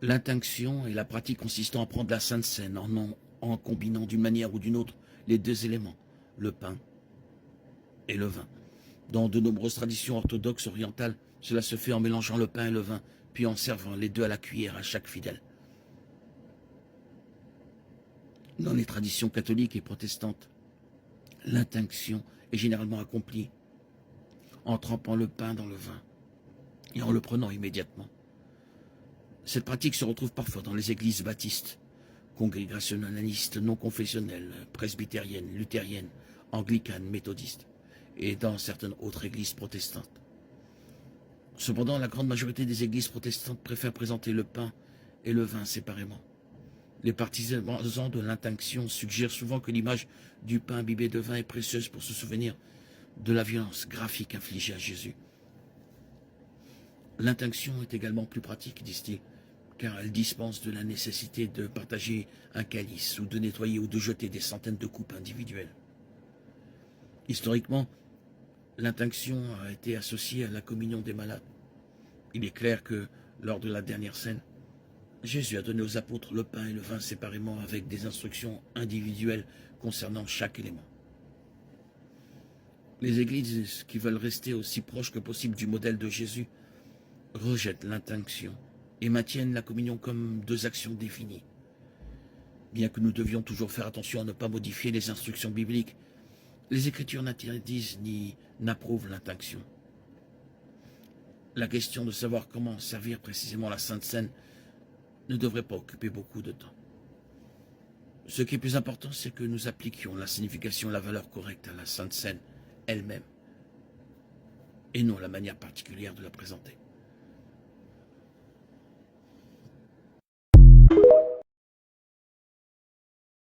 L'intinction est la pratique consistant à prendre la Sainte Seine en combinant d'une manière ou d'une autre les deux éléments, le pain et le vin. Dans de nombreuses traditions orthodoxes orientales, cela se fait en mélangeant le pain et le vin, puis en servant les deux à la cuillère à chaque fidèle. Dans les traditions catholiques et protestantes, l'intinction est généralement accomplie en trempant le pain dans le vin et en le prenant immédiatement. Cette pratique se retrouve parfois dans les églises baptistes, congrégationalistes, non confessionnelles, presbytériennes, luthériennes, anglicanes, méthodistes, et dans certaines autres églises protestantes. Cependant, la grande majorité des églises protestantes préfèrent présenter le pain et le vin séparément. Les partisans de l'intinction suggèrent souvent que l'image du pain imbibé de vin est précieuse pour se souvenir de la violence graphique infligée à Jésus. L'intinction est également plus pratique, disent-ils, car elle dispense de la nécessité de partager un calice ou de nettoyer ou de jeter des centaines de coupes individuelles. Historiquement, l'intinction a été associée à la communion des malades. Il est clair que, lors de la dernière scène, Jésus a donné aux apôtres le pain et le vin séparément avec des instructions individuelles concernant chaque élément. Les églises qui veulent rester aussi proches que possible du modèle de Jésus rejettent l'intinction et maintiennent la communion comme deux actions définies. Bien que nous devions toujours faire attention à ne pas modifier les instructions bibliques, les Écritures n'interdisent ni n'approuvent l'intinction. La question de savoir comment servir précisément la Sainte Seine ne devrait pas occuper beaucoup de temps. Ce qui est plus important, c'est que nous appliquions la signification et la valeur correcte à la Sainte Seine elle-même, et non la manière particulière de la présenter.